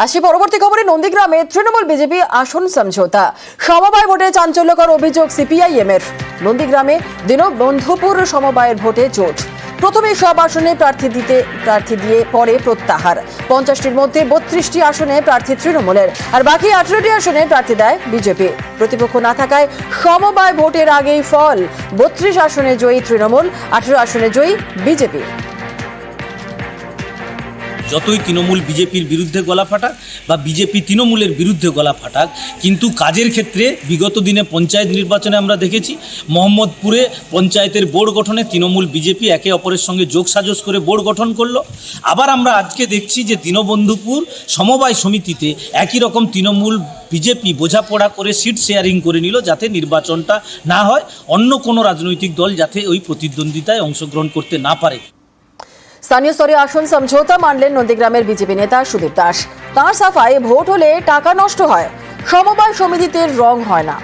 আসি পরবর্তী খবরে। নন্দীগ্রামে তৃণমূল বিজেপি আসন সমঝোতা, সমবায় ভোটে চাঞ্চল্যকর অভিযোগ সিপিআইএম এর। নন্দীগ্রামে দীনবন্ধুপুর সমবায়ের ভোটে জোট, প্রথমে সব আসনে প্রার্থী দিয়ে পরে প্রত্যাহার। 50টির মধ্যে 32টি আসনে প্রার্থী তৃণমূলের, আর বাকি 18টি আসনে প্রার্থী দেয় বিজেপি। প্রতিপক্ষ না থাকায় সমবায় ভোটের আগেই ফল, 32 আসনে জয়ী তৃণমূল, 18 আসনে জয়ী বিজেপি। যতই তৃণমূল বিজেপির বিরুদ্ধে গলা ফাটাক বা বিজেপি তৃণমূলের বিরুদ্ধে গলা ফাটাক, কিন্তু কাজের ক্ষেত্রে বিগত দিনে পঞ্চায়েত নির্বাচনে আমরা দেখেছি মোহাম্মদপুরে পঞ্চায়েতের বোর্ড গঠনে তৃণমূল বিজেপি একে অপরের সঙ্গে যোগসাজশ করে বোর্ড গঠন করলো। আবার আমরা আজকে দেখছি যে দীনবন্ধুপুর সমবায় সমিতিতে একই রকম তৃণমূল বিজেপি বোঝাপড়া করে সিট শেয়ারিং করে নিল, যাতে নির্বাচনটা না হয়, অন্য কোনো রাজনৈতিক দল যাতে ওই প্রতিদ্বন্দ্বিতায় অংশগ্রহণ করতে না পারে। স্থানীয় স্তরে আসন সমঝোতা মানলেন নন্দীগ্রামের বিজেপি নেতা সুদীপ দাস। তাঁর সাফাই, ভোট হলে টাকা নষ্ট হয়, সমবায় সমিতিতে রং হয় না।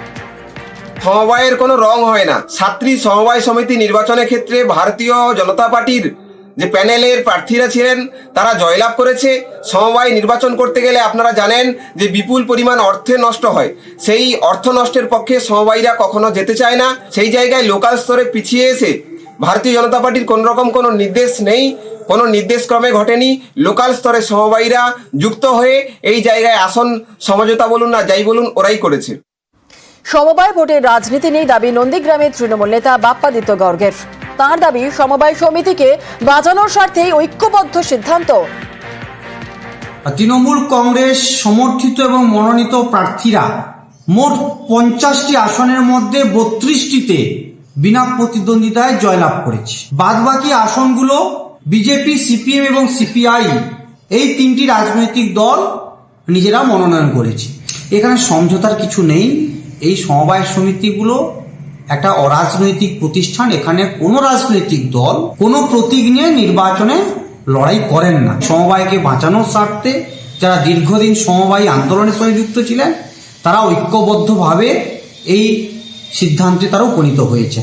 সমবায়ের কোনো রং হয় না। ছাত্রী সমবায় সমিতি নির্বাচনের ক্ষেত্রে ভারতীয় জনতা পার্টির যে প্যানেলের প্রার্থীরা ছিলেন তারা জয়লাভ করেছে। সমবায় নির্বাচন করতে গেলে আপনারা জানেন যে বিপুল পরিমাণ অর্থের নষ্ট হয়। সেই অর্থ নষ্টের পক্ষে সমবায়ীরা কখনো যেতে চায় না। সেই জায়গায় লোকাল স্তরে পিছিয়ে এসে ভারতীয় জনতা পার্টির কোনো রকম কোনো নির্দেশ নেই, কোনো নির্দেশক্রমে ঘটেনি। লোকাল স্তরে সমবায়ীরা যুক্ত হয়ে এই জায়গায় আসন সমঝোতা বলুন না যাই বলুন ওরাই করেছে। সমবায় ভোটের রাজনীতি নেই দাবি নন্দীগ্রামের তৃণমূল নেতা বাপ্পাদিত্য গর্গের। তাঁর দাবি, সমবায় সমিতিকে বাঁচানোর স্বার্থে ঐক্যবদ্ধ সিদ্ধান্ত। তৃণমূল কংগ্রেস সমর্থিত এবং মনোনীত প্রার্থীরা মোট 50টি আসনের মধ্যে 32টিতে বিনা প্রতিদ্বন্দ্বিতায় জয়লাভ করেছে। বাদবাকি আসনগুলো বিজেপি, সিপিএম এবং সিপিআই এই তিনটি রাজনৈতিক দল নিজেরা মনোনয়ন করেছে। এখানে সমঝোতার কিছু নেই। এই সমবায় সমিতিগুলো একটা অরাজনৈতিক প্রতিষ্ঠান। এখানে কোনো রাজনৈতিক দল কোনো প্রতীক নিয়ে নির্বাচনে লড়াই করেন না। সমবায়কে বাঁচানোর স্বার্থে যারা দীর্ঘদিন সমবায় আন্দোলনের সঙ্গে যুক্ত ছিলেন তারা ঐক্যবদ্ধভাবে এই সিদ্ধান্তে তারা উপনীত হয়েছে।